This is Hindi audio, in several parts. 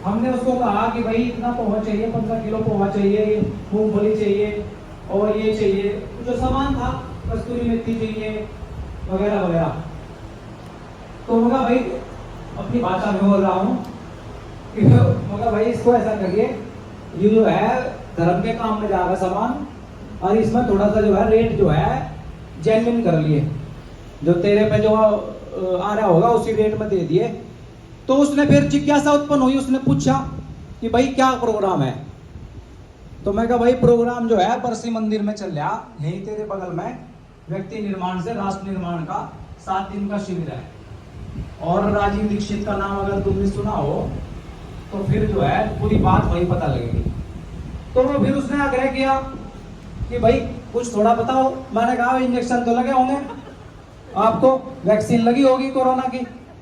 हमने उसको कहा कि भाई इतना पोहा चाहिए, 15 किलो पोहा चाहिए, मूंगफली चाहिए और ये चाहिए, जो सामान था कस्तूरी मेथी चाहिए वगैरह वगैरह। तो मगर भाई अपनी भाषा में बोल रहा हूँ कि मगर भाई इसको ऐसा करिए, ये जो है धर्म के काम में जाएगा सामान, और इसमें थोड़ा सा जो है रेट जो है जेन्युइन कर लिए, जो तेरे पे जो आ रहा होगा उसी रेट में दे दिए। तो उसने फिर जिज्ञासा उत्पन्न हुई, उसने पूछा कि भाई क्या प्रोग्राम है। तो मैं कहा भाई प्रोग्राम जो है परसी मंदिर में चल रहा, यही तेरे बगल में व्यक्ति निर्माण से राष्ट्र निर्माण का 7 दिन का शिविर है, और राजीव दीक्षित का नाम अगर तुमने सुना हो तो फिर जो है पूरी बात वही पता लगेगी। तो वो फिर उसने आग्रह किया कि भाई कुछ थोड़ा बताओ। मैंने कहा इंजेक्शन तो लगे होंगे आपको, वैक्सीन लगी होगी कोरोना की।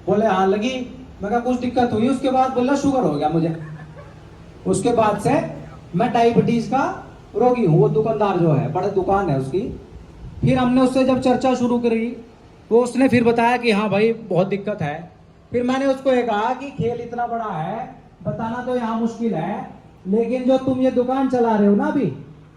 बोले हाँ लगी। मैं कहा कुछ दिक्कत हुई? उसके बाद बोला शुगर हो गया मुझे, उसके बाद से मैं डायबिटीज का रोगी हूँ। वो दुकानदार जो है, बड़ा दुकान है उसकी। फिर हमने उससे जब चर्चा शुरू करी, वो उसने फिर बताया कि हाँ भाई बहुत दिक्कत है। फिर मैंने उसको ये कहा कि खेल इतना बड़ा है, बताना तो यहाँ मुश्किल है, लेकिन जो तुम ये दुकान चला रहे हो ना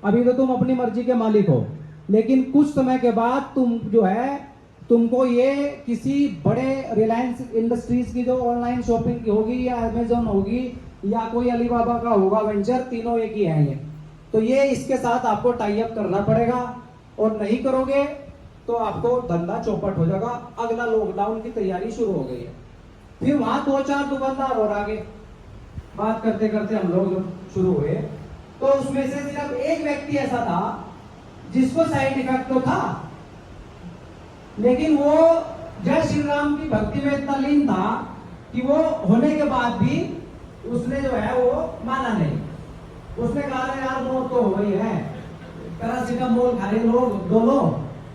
अभी तो तुम अपनी मर्जी के मालिक हो, लेकिन कुछ समय के बाद तुम जो है तुमको ये किसी बड़े रिलायंस इंडस्ट्रीज की जो ऑनलाइन शॉपिंग की होगी, या अमेजोन होगी, या कोई अलीबाबा का होगा वेंचर, तीनों एक ही है ये। तो ये इसके साथ आपको टाई अप करना पड़ेगा, और नहीं करोगे तो आपको धंधा चौपट हो जाएगा। अगला लॉकडाउन की तैयारी शुरू हो गई है। फिर वहां 2-4 दुकानदार और आगे बात करते करते हम लोग शुरू हुए। तो उसमें से सिर्फ एक व्यक्ति ऐसा था जिसको साइड इफेक्ट तो था, लेकिन वो जय श्री राम की भक्ति में इतना लीन था कि वो होने के बाद भी उसने जो है वो माना नहीं। उसने कहा यार मौत तो हो गई है, पैरासिटामोल खा रहे लोग दोनों,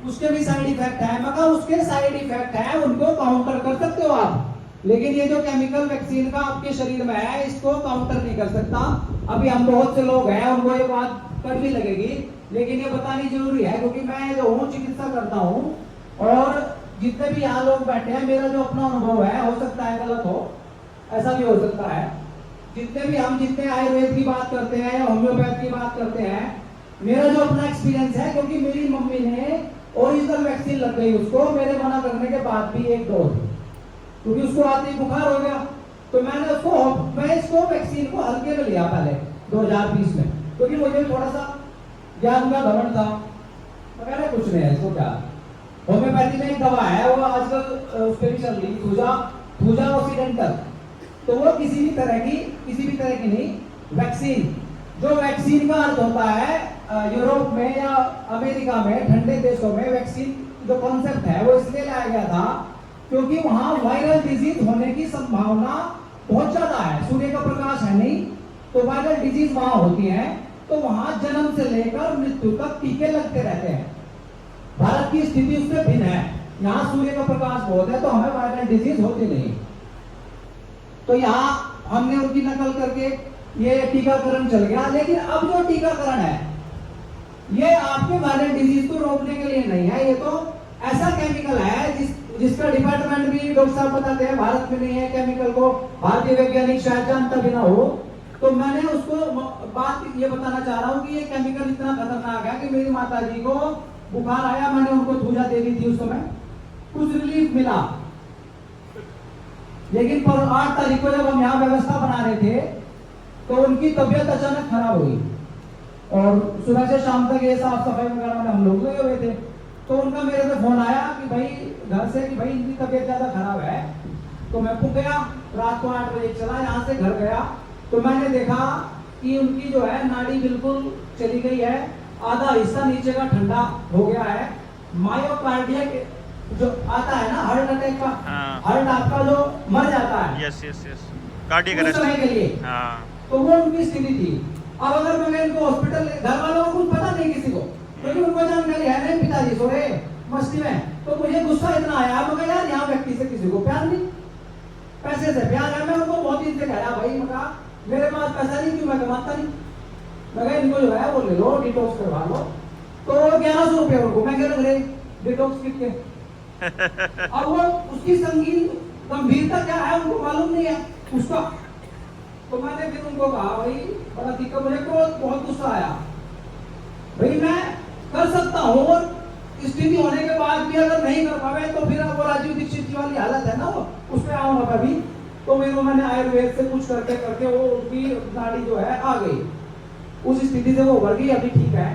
उसके भी साइड इफेक्ट है। मगर उसके साइड इफेक्ट है, उनको काउंटर कर सकते हो आप, लेकिन ये जो केमिकल वैक्सीन का आपके शरीर में है इसको काउंटर नहीं कर सकता। अभी हम बहुत से लोग हैं उनको ये बात कड़वी लगेगी, लेकिन ये बतानी जरूरी है, क्योंकि मैं जो हूँ चिकित्सा करता हूँ, और जितने भी यहाँ लोग बैठे हैं, मेरा जो अपना अनुभव है, हो सकता है गलत हो, ऐसा भी हो सकता है। जितने आयुर्वेद की बात करते हैं या होम्योपैथ की बात करते हैं, मेरा जो अपना एक्सपीरियंस है, क्योंकि मेरी मम्मी ने ओरिजिनल वैक्सीन लग गई उसको, मेरे मना करने के बाद भी 1 डोज, क्योंकि उसको आते ही बुखार हो गया। तो मैं इसको वैक्सीन को हल्के में लिया पहले 2020 में, क्योंकि मुझे थोड़ा सा ज्ञान का घमंड था। मैं कुछ नहीं है इसको, क्या होम्योपैथी में एक दवा है वो आजकल उस पर भी चल रही, थूजा ऑक्सीडेंटल। तो वो किसी भी तरह की नहीं, वैक्सीन, जो वैक्सीन का अर्थ होता है यूरोप में या अमेरिका में, ठंडे देशों में वैक्सीन जो कॉन्सेप्ट है वो इसलिए लाया गया था क्योंकि वहां वायरल डिजीज होने की संभावना बहुत ज्यादा है। सूर्य का प्रकाश है नहीं, तो वायरल डिजीज वहां होती है, तो वहां जन्म से लेकर मृत्यु तक टीके लगते रहते हैं। भारत की स्थिति उससे भिन्न है, यहाँ सूर्य का प्रकाश बहुत है, तो हमें वायरल डिजीज होती नहीं। तो यहाँ हमने उनकी नकल करके ये टीकाकरण चल गया। लेकिन अब जो टीकाकरण है ये आपके वायरल डिजीज को रोकने के लिए नहीं है, ये तो ऐसा केमिकल है जिसका डिपार्टमेंट भी डॉक्टर साहब बताते हैं भारत में नहीं है। केमिकल को भारतीय वैज्ञानिक शायद जानता भी ना हो। तो मैंने उसको बात ये बताना चाह रहा हूँ कि ये केमिकल इतना खतरनाक है कि मेरी माता जी को बुखार आया, मैंने उनको थूजा दे दी थी, उस समय कुछ रिलीफ मिला, लेकिन पर 8 तारीख को जब हम यहाँ व्यवस्था बना रहे थे तो उनकी तबीयत अचानक खराब हुई, और सुबह से शाम तक ये साफ सफाई वगैरह में हम लोग लगे हुए थे। तो उनका मेरे पे फोन आया कि भाई घर से, कि भाई इनकी तबीयत ज्यादा खराब है। तो मैं पुग गया, रात को 8 बजे चला, यहाँ से घर गया, तो मैंने देखा कि उनकी जो है नाड़ी बिल्कुल चली गई है, आधा हिस्सा नीचे का ठंडा हो गया है। मायोकार्डियक जो आता है ना, हार्ट अटैक का, हार्ट आपका जो मर जाता है, यस कार्डियक अरेस्ट के लिए, तो वो उनकी स्थिति थी। अब अगर मैं इनको हॉस्पिटल, घर वालों को कुछ पता नहीं किसी को, क्योंकि उनको जानकारी है नहीं, पिताजी सो रहे मस्ती में। तो मुझे गुस्सा इतना आया, मगर यार यहाँ व्यक्ति से किसी को प्यार नहीं, पैसे से प्यार है। मैं उनको बहुत दिन से कह रहा भाई, मगा मेरे पास पैसा नहीं, क्यों मैं कमाता नहीं, मगर इनको जो है वो ले लो, डिटॉक्स करवा लो। तो 1100 रुपये उनको मैं कह रहे डिटॉक्स किट के। अब वो उसकी संगीन गंभीरता क्या है उनको मालूम नहीं है उसका। तो मैंने फिर उनको कहा भाई बड़ा दिक्कत, मुझे बहुत गुस्सा आया। भाई मैं कर सकता हूँ और स्थिति होने के बाद भी अगर नहीं कर पावे तो फिर वो राजीव दीक्षित जी वाली हालत है ना, वो उसमें आऊंगा कभी। तो फिर मैंने आयुर्वेद से कुछ करके करके वो उनकी नाड़ी जो है आ गई, उस स्थिति से वो उभर गई, अभी ठीक है।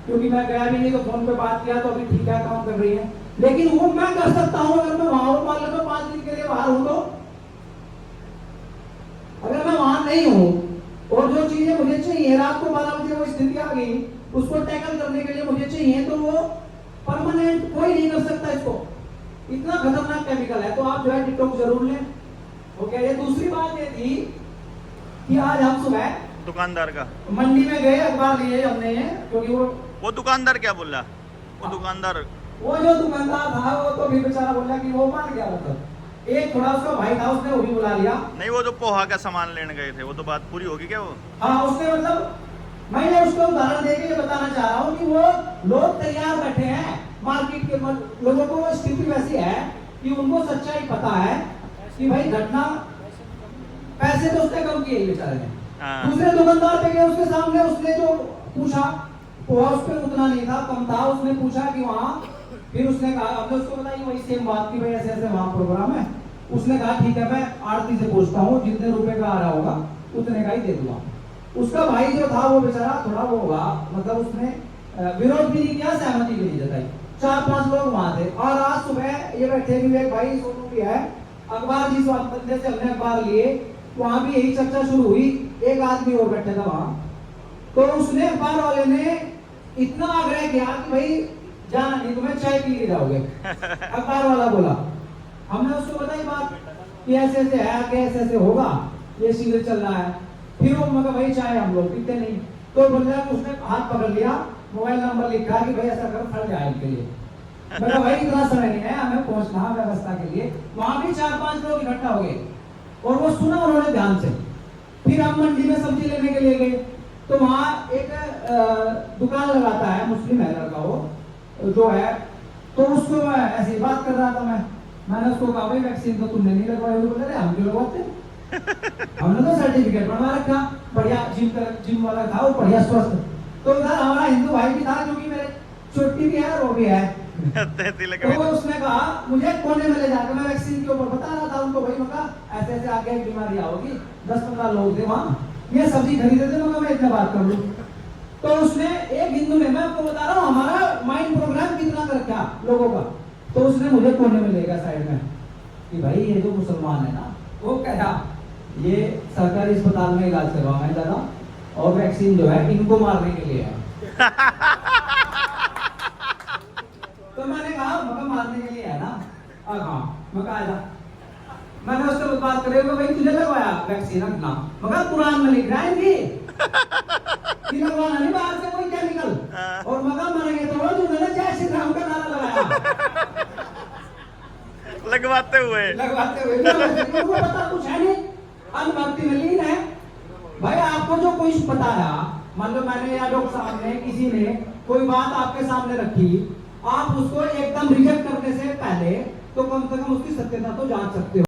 क्योंकि मैं गया भी नहीं तो फोन पे बात किया तो अभी ठीक है, काम कर रही है। लेकिन वो मैं कर सकता हूँ अगर मैं वहां मान लो 5 दिन के लिए बाहर हूं तो। अगर मैं वहां नहीं हूं और जो चीजें मुझे चाहिए, रात को 12 बजे वो स्थिति आ गई, उसको टैकल करने के लिए मुझे चाहिए, तो वो परमानेंट कोई नहीं कर सकता इसको। इतना खतरनाक केमिकल है। तो आप जो है डिटॉक्स जरूर लें। ओके। ये दूसरी बात ये थी कि आज हम सुबह दुकानदार का मंडी में गए, अखबार लिए हमने, क्योंकि वो दुकानदार क्या बोल रहा? वो दुकानदार, वो जो दुकानदार था वो तो भी बेचारा बोला कि वो मान गया। मतलब एक थोड़ा उसका भाई था, उसने वो भी बुला लिया। नहीं वो जो पोहा का सामान लेने गए थे वो तो बात पूरी होगी क्या वो? हाँ उसने मतलब, मैं उसको उदाहरण देके ये बताना चाह रहा हूँ कि वो लोग तैयार बैठे हैं मार्केट के लोगों को। स्थिति वैसी है कि उनको सच्चाई पता है कि भाई घटना, पैसे तो उसने कम किए बेचारे ने। दूसरे दुकानदार पे गए, उसके सामने उसने जो पूछा पोहा उस पर उतना नहीं था, कम था। उसने पूछा कि वहाँ, फिर उसने कहा, हमने उसको बताई वही सेम बात की भाई ऐसे ऐसे वहाँ प्रोग्राम है। उसने कहा ठीक है मैं आरती से पूछता हूँ, जितने रुपए का आ रहा होगा उतने का ही दे दूंगा। उसका भाई जो था वो बेचारा थोड़ा वो होगा, मतलब उसने विरोध भी नहीं किया, सहमति भी नहीं जताई। 4-5 लोग वहां थे। और आज सुबह ये बैठे हुए भाई सोनू भी है, अखबार जिस बंदे से हमने अखबार लिए वहां भी यही चर्चा शुरू हुई। एक आदमी और बैठे था वहां, तो उसने अखबार वाले ने इतना आग्रह किया कि भाई जाना नहीं, तुम्हें चाय पी के जाओगे। अखबार वाला बोला, हमने उसको बताई बात कि ऐसे ऐसे है, आगे ऐसे ऐसे होगा, ये सीरियल चल रहा है। फिर वो मगर भाई चाय हम लोग पीते नहीं। तो बोला, उसने हाथ पकड़ लिया, मोबाइल नंबर लिखा कि भाई ऐसा कर, फट जाए इनके लिए। मैं भाई इतना समय नहीं है, हमें पहुंचना व्यवस्था के लिए। वहां भी 4-5 लोग इकट्ठा हो गए और वो सुना उन्होंने ध्यान से। फिर हम मंडी में सब्जी लेने के लिए गए, तो वहां एक दुकान लगाता है, मुस्लिम है लड़का वो जो है। तो उसको ऐसी बात कर रहा था मैंने उसको कहा भाई वैक्सीन तो तुमने नहीं लगवाई। बोल रहे हम क्यों लगवाते, हमने तो सर्टिफिकेट बनवा रखा, बढ़िया जिम वाला था वो, बढ़िया स्वस्थ। तो उधर हमारा हिंदू भाई भी था जो कि मेरे छोटी भी है और वो भी है। तो उसने कहा मुझे कोने में ले जाकर, मैं वैक्सीन के ऊपर बता रहा था उनको, भाई मगा ऐसे ऐसे आगे एक बीमारी आओगी। 10-15 लोग थे वहां, ये सब्जी खरीदे थे, मगर मैं इतना बात कर लूं। तो उसने, एक हिंदू ने, मैं आपको बता रहा हूँ हमारा माइंड प्रोग्राम कितना कर रखा लोगों का। तो उसने मुझे कोने में ले गया साइड में कि भाई ये जो मुसलमान है ना, वो कहा ये सरकारी अस्पताल में इलाज करवाएं ज्यादा, और वैक्सीन जो है इनको मारने के लिए है। तो मैंने कहा मगर मारने के लिए है ना? हाँ। मैं कहा मैंने उससे बात करे, भाई तुझे लगवाया वैक्सीन अपना, मगर कुरान में लिख रहा है कि लगवाना नहीं बाहर से कोई केमिकल, और मगर मरेंगे तो रोज उन्होंने जय श्री राम का नारा लगाया लगवाते हुए उनको पता कुछ है नहीं, अनुभक्ति में लीन है। भाई आपको जो कोई बताया, मान लो मैंने या डॉक्टर साहब ने, किसी ने कोई बात आपके सामने रखी, आप उसको एकदम रिजेक्ट करने से पहले तो कम से कम उसकी सत्यता तो जांच सकते हो।